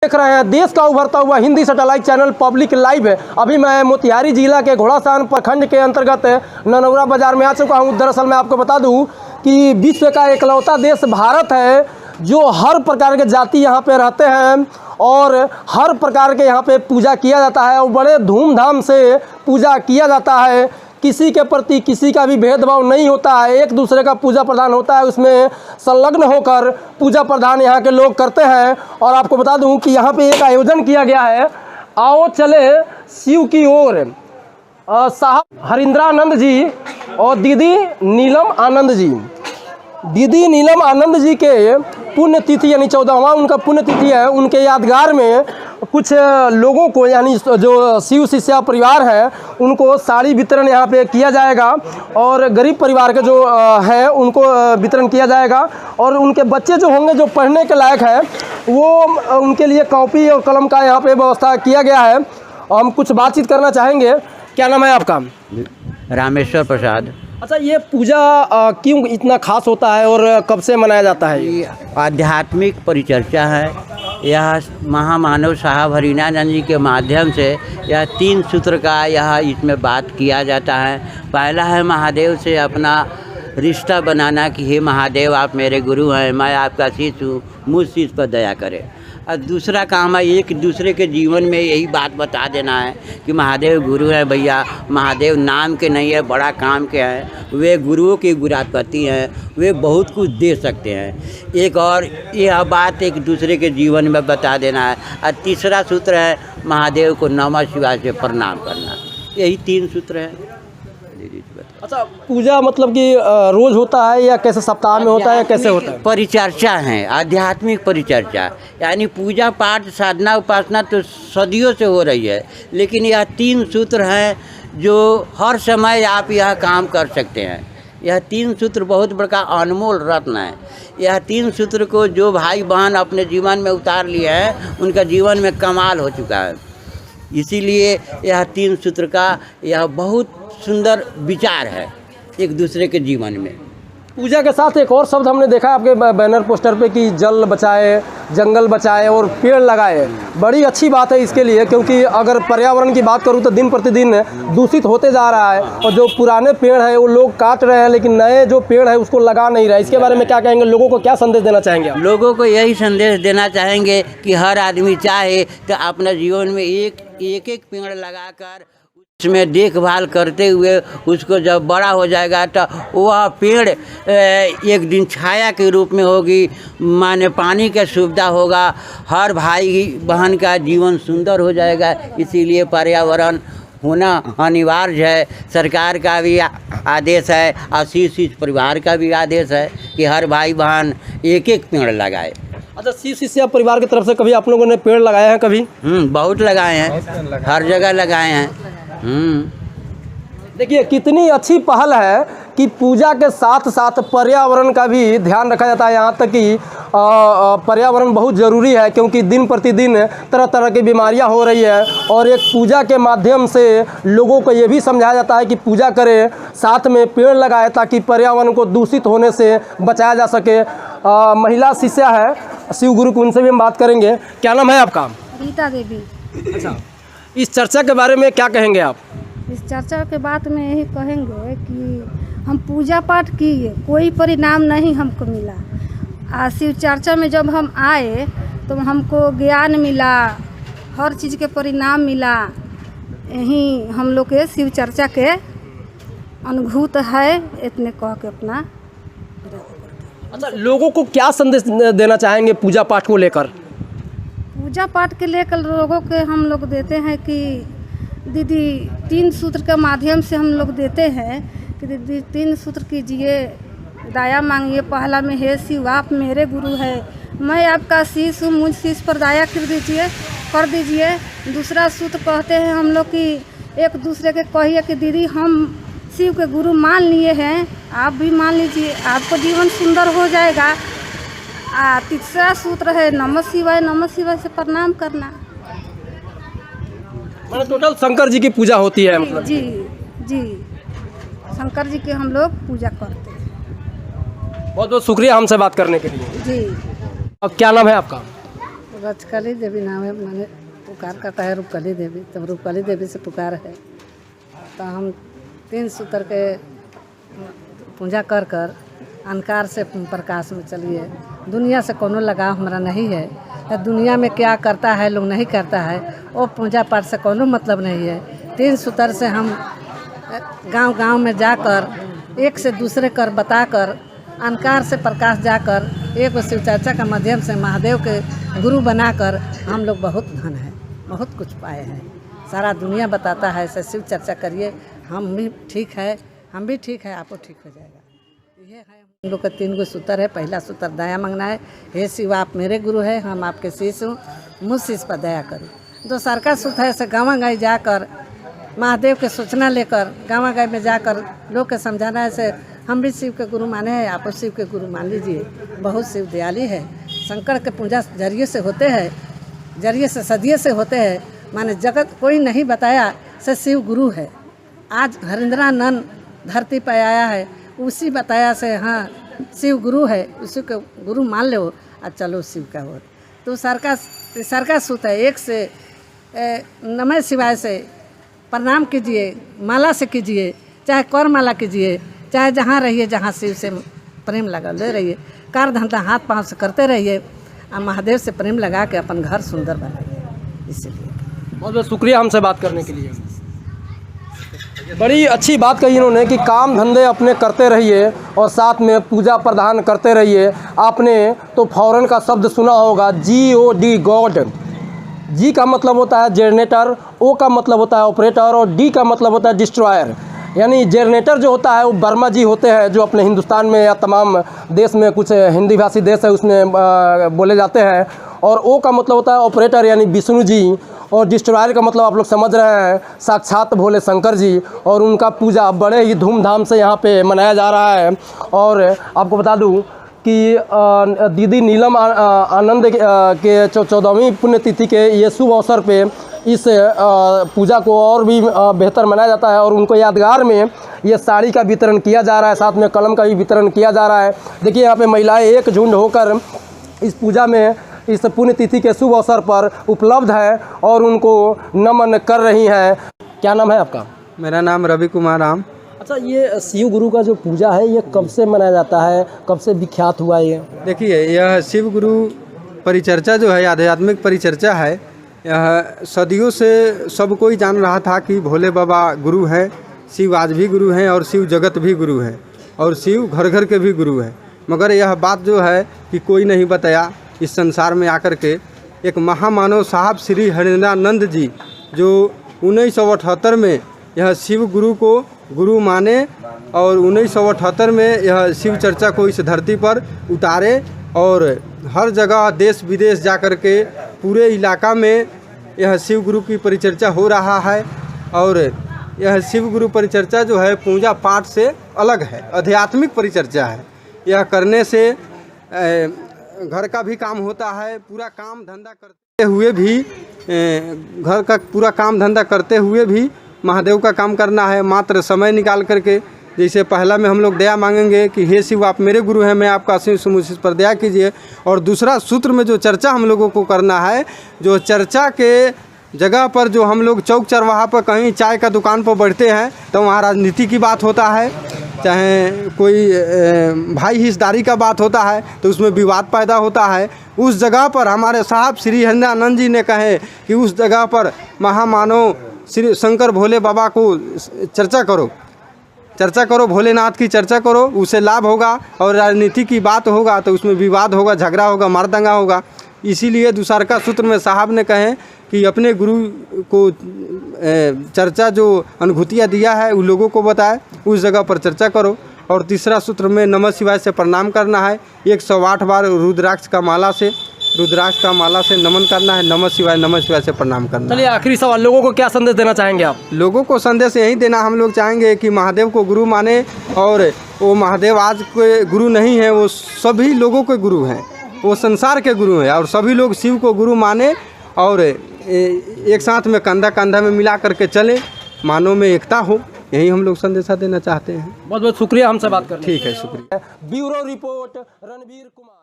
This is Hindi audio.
देख रहे हैं देश का उभरता हुआ Hindi satellite channel public live है। अभी मैं मोतिहारी जिला के घोड़ासान प्रखंड के अंतर्गत ननौरा बाजार में आ चुका हूं। दरअसल मैं आपको बता दूं कि विश्व का एकलौता देश भारत है जो हर प्रकार के जाति यहाँ पे रहते हैं और हर प्रकार के यहाँ पे पूजा किया जाता है और बड़े धूमधाम से पूजा किया जाता है। किसी के प्रति किसी का भी भेदभाव नहीं होता है, एक दूसरे का पूजा प्रदान होता है, उसमें संलग्न होकर पूजा प्रदान यहाँ के लोग करते हैं। और आपको बता दूं कि यहाँ पे एक आयोजन किया गया है, आओ चले शिव की ओर। साहब हरिंद्रानंद जी और दीदी नीलम आनंद जी, दीदी नीलम आनंद जी के पुण्यतिथि यानी 14वां उनका पुण्यतिथि है। उनके यादगार में कुछ लोगों को यानी जो शिव शिष्या परिवार है उनको साड़ी वितरण यहाँ पे किया जाएगा और गरीब परिवार के जो है उनको वितरण किया जाएगा। और उनके बच्चे जो होंगे जो पढ़ने के लायक है वो उनके लिए कॉपी और कलम का यहाँ पे व्यवस्था किया गया है। हम कुछ बातचीत करना चाहेंगे। क्या नाम है आपका? रामेश्वर प्रसाद। अच्छा, ये पूजा क्यों इतना खास होता है और कब से मनाया जाता है? ये आध्यात्मिक परिचर्चा है। यह महामानव साहब हरिनानंद जी के माध्यम से यह 3 सूत्र का यह इसमें बात किया जाता है। पहला है महादेव से अपना रिश्ता बनाना कि हे महादेव आप मेरे गुरु हैं, मैं आपका शिष्य हूँ, मुझ शिष्य पर दया करें। और दूसरा काम है एक दूसरे के जीवन में यही बात बता देना है कि महादेव गुरु है भैया, महादेव नाम के नहीं है बड़ा काम के हैं, वे गुरुओं की गुरापति हैं, वे बहुत कुछ दे सकते हैं। एक और यह बात एक दूसरे के जीवन में बता देना है। और तीसरा सूत्र है महादेव को नमः शिवाय से प्रणाम करना। यही 3 सूत्र हैं। अच्छा, पूजा मतलब कि रोज होता है या कैसे, सप्ताह में होता है या कैसे होता है? परिचर्चा है, आध्यात्मिक परिचर्चा, यानी पूजा पाठ साधना उपासना तो सदियों से हो रही है, लेकिन यह 3 सूत्र हैं जो हर समय आप यह काम कर सकते हैं। यह 3 सूत्र बहुत बड़ा अनमोल रत्न है। यह 3 सूत्र को जो भाई बहन अपने जीवन में उतार लिए हैं उनका जीवन में कमाल हो चुका है। इसीलिए यह 3 सूत्र का यह बहुत सुंदर विचार है एक दूसरे के जीवन में। पूजा के साथ एक और शब्द हमने देखा आपके बैनर पोस्टर पे कि जल बचाए, जंगल बचाए और पेड़ लगाए। बड़ी अच्छी बात है इसके लिए, क्योंकि अगर पर्यावरण की बात करूँ तो दिन प्रतिदिन दूषित होते जा रहा है और जो पुराने पेड़ है वो लोग काट रहे हैं, लेकिन नए जो पेड़ है उसको लगा नहीं रहे। इसके बारे में क्या कहेंगे? लोगों को क्या संदेश देना चाहेंगे? लोगों को यही संदेश देना चाहेंगे कि हर आदमी चाहे तो अपने जीवन में एक पेड़ लगाकर उसमें देखभाल करते हुए उसको जब बड़ा हो जाएगा तो वह पेड़ एक दिन छाया के रूप में होगी, माने पानी का सुविधा होगा, हर भाई बहन का जीवन सुंदर हो जाएगा। इसीलिए पर्यावरण होना अनिवार्य है। सरकार का भी आदेश है और शिष्य परिवार का भी आदेश है कि हर भाई बहन एक पेड़ लगाए। अच्छा, शिव शिष्या परिवार की तरफ से कभी आप लोगों ने पेड़ लगाए हैं? कभी? बहुत लगाए हैं, हर जगह लगाए हैं। देखिए कितनी अच्छी पहल है कि पूजा के साथ साथ पर्यावरण का भी ध्यान रखा जाता है। यहाँ तक कि पर्यावरण बहुत ज़रूरी है, क्योंकि दिन प्रतिदिन तरह तरह की बीमारियाँ हो रही है और एक पूजा के माध्यम से लोगों को ये भी समझाया जाता है कि पूजा करें, साथ में पेड़ लगाए ताकि पर्यावरण को दूषित होने से बचाया जा सके। महिला शिष्या है शिव गुरु की, उनसे भी हम बात करेंगे। क्या नाम है आपका? रीता देवी। अच्छा, इस चर्चा के बारे में क्या कहेंगे आप? इस चर्चा के बात में यही कहेंगे कि हम पूजा पाठ किए, कोई परिणाम नहीं हमको मिला। शिव चर्चा में जब हम आए तो हमको ज्ञान मिला, हर चीज़ के परिणाम मिला। यही हम लोग के शिव चर्चा के अनुभूत है, इतने कह के अपना। अच्छा, लोगों को क्या संदेश देना चाहेंगे पूजा पाठ को लेकर? पूजा पाठ के लेकर लोगों के हम लोग देते हैं कि दीदी 3 सूत्र के माध्यम से हम लोग देते हैं कि दीदी 3 सूत्र कीजिए, दया मांगिए। पहला में हे शिव आप मेरे गुरु है, मैं आपका शिष्य हूँ, मुझ शिष्य पर दया कर दीजिए। दूसरा सूत्र कहते हैं हम लोग कि एक दूसरे के कहिए कि दीदी हम शिव के गुरु मान लिए हैं, आप भी मान लीजिए, आपको जीवन सुंदर हो जाएगा। तीसरा सूत्र है नमः शिवाय से प्रणाम करना। मतलब टोटल शंकर जी की पूजा होती है मतलब? जी जी, शंकर जी की हम लोग पूजा करते हैं। बहुत बहुत शुक्रिया हमसे बात करने के लिए। जी। अब क्या नाम है आपका? रचकली देवी नाम है, मैंने पुकार करता है रूपकली देवी, तब रूपकली देवी से पुकार है। तो हम 3 सूत्र के पूजा कर कर अंधकार से प्रकाश में चलिए। दुनिया से कोनो लगाव हमारा नहीं है। तो दुनिया में क्या करता है लोग नहीं करता है, वो पूजा पाठ से कोनो मतलब नहीं है। 3 सूत्र से हम गांव-गांव में जाकर एक से दूसरे कर बताकर अंधकार से प्रकाश जाकर एक शिव चर्चा का माध्यम से महादेव के गुरु बनाकर हम लोग बहुत धन है, बहुत कुछ पाए हैं। सारा दुनिया बताता है ऐसे शिव चर्चा करिए, हम भी ठीक है, हम भी ठीक है, आपको ठीक हो जाएगा। ये है हम लोग का 3 गो सूत्र है। पहला सूत्र दया मांगना है, हे शिव आप मेरे गुरु हैं, हम आपके शिष्य हूँ, मुझ शिष्य पर दया करो। दूसरा का सूत्र है ऐसे गाँव-गाँव जाकर महादेव के सूचना लेकर गाँव-गाँव में जाकर लोग के समझाना है ऐसे हम भी शिव के गुरु माने हैं, आप शिव के गुरु मान लीजिए। बहुत शिव दयाली है, शंकर के पूजा जरिए से होते हैं, जरिए से सदिये से होते हैं, माने जगत कोई नहीं बताया से शिव गुरु है। आज हरिंद्रानंद धरती पर आया है, उसी बताया से हाँ शिव गुरु है, उसी के गुरु मान लो और चलो शिव का हो। तो सरका सूत है, एक से नमः शिवाय से प्रणाम कीजिए, माला से कीजिए, चाहे कर माला कीजिए, चाहे जहाँ रहिए जहाँ शिव से प्रेम लगा ले रहिए, कार धंधा हाथ पाँव से करते रहिए और महादेव से प्रेम लगा के अपन घर सुंदर बनाइए। इसीलिए बहुत बहुत शुक्रिया हमसे बात करने के लिए। बड़ी अच्छी बात कही इन्होंने कि काम धंधे अपने करते रहिए और साथ में पूजा प्रदान करते रहिए। आपने तो फौरन का शब्द सुना होगा, GOD गॉड। जी का मतलब होता है जनरेटर, O का मतलब होता है ऑपरेटर और D का मतलब होता है डिस्ट्रॉयर। यानी जनरेटर जो होता है वो वर्मा जी होते हैं, जो अपने हिंदुस्तान में या तमाम देश में, कुछ हिंदी भाषी देश है उसमें बोले जाते हैं। और O का मतलब होता है ऑपरेटर यानी विष्णु जी, और डिस्ट्रॉयर का मतलब आप लोग समझ रहे हैं, साक्षात भोले शंकर जी। और उनका पूजा बड़े ही धूमधाम से यहाँ पे मनाया जा रहा है। और आपको बता दूँ कि दीदी नीलम आनंद के 14वीं पुण्यतिथि के ये शुभ अवसर पे इस पूजा को और भी बेहतर मनाया जाता है। और उनको यादगार में ये साड़ी का वितरण किया जा रहा है, साथ में कलम का भी वितरण किया जा रहा है। देखिए यहाँ पे महिलाएं एक झुंड होकर इस पूजा में इस पुण्यतिथि के शुभ अवसर पर उपलब्ध है और उनको नमन कर रही हैं। क्या नाम है आपका? मेरा नाम रवि कुमार राम। अच्छा, ये शिव गुरु का जो पूजा है ये कब से मनाया जाता है, कब से विख्यात हुआ ये? देखिए, यह शिव गुरु परिचर्चा जो है, आध्यात्मिक परिचर्चा है, यह सदियों से सब कोई जान रहा था कि भोले बाबा गुरु हैं, शिव आज भी गुरु हैं और शिव जगत भी गुरु है और शिव घर घर के भी गुरु है। मगर यह बात जो है कि कोई नहीं बताया इस संसार में आकर के। एक महामानव साहब श्री हरिंद्रानंद जी जो 1978 में यह शिव गुरु को गुरु माने और 1978 में यह शिव चर्चा को इस धरती पर उतारे और हर जगह देश विदेश जा कर के पूरे इलाका में यह शिव गुरु की परिचर्चा हो रहा है। और यह शिव गुरु परिचर्चा जो है पूजा पाठ से अलग है, आध्यात्मिक परिचर्चा है। यह करने से घर का भी काम होता है, पूरा काम धंधा करते हुए भी, घर का पूरा काम धंधा करते हुए भी महादेव का काम करना है, मात्र समय निकाल करके। जैसे पहला में हम लोग दया मांगेंगे कि हे शिव आप मेरे गुरु हैं, मैं आपका शिष्य पर दया कीजिए। और दूसरा सूत्र में जो चर्चा हम लोगों को करना है, जो चर्चा के जगह पर जो हम लोग चौक चरवाहा पर कहीं चाय का दुकान पर बैठते हैं तो वहाँ राजनीति की बात होता है, चाहे कोई भाई हिस्सेदारी का बात होता है तो उसमें विवाद पैदा होता है। उस जगह पर हमारे साहब श्री हरिंद्रानंद जी ने कहे कि उस जगह पर महामानव श्री शंकर भोले बाबा को चर्चा करो, भोलेनाथ की चर्चा करो, उसे लाभ होगा। और राजनीति की बात होगा तो उसमें विवाद होगा, झगड़ा होगा, मारदंगा होगा। इसीलिए दूसरा सूत्र में साहब ने कहे कि अपने गुरु को चर्चा जो अनुभूतियाँ दिया है उन लोगों को बताए, उस जगह पर चर्चा करो। और तीसरा सूत्र में नमः शिवाय से प्रणाम करना है, 108 बार रुद्राक्ष का माला से नमन करना है, नमः शिवाय से प्रणाम करना। चलिए आखिरी सवाल, लोगों को क्या संदेश देना चाहेंगे आप? लोगों को संदेश यही देना हम लोग चाहेंगे कि महादेव को गुरु माने। और वो महादेव आज के गुरु नहीं है, वो सभी लोगों के गुरु हैं, वो संसार के गुरु हैं। और सभी लोग शिव को गुरु माने और एक साथ में कंधा कंधा में मिला करके चले, मानव में एकता हो, यही हम लोग संदेशा देना चाहते हैं। बहुत बहुत शुक्रिया हमसे बात करने। ठीक है, शुक्रिया। Bureau report Ranveer Kumar.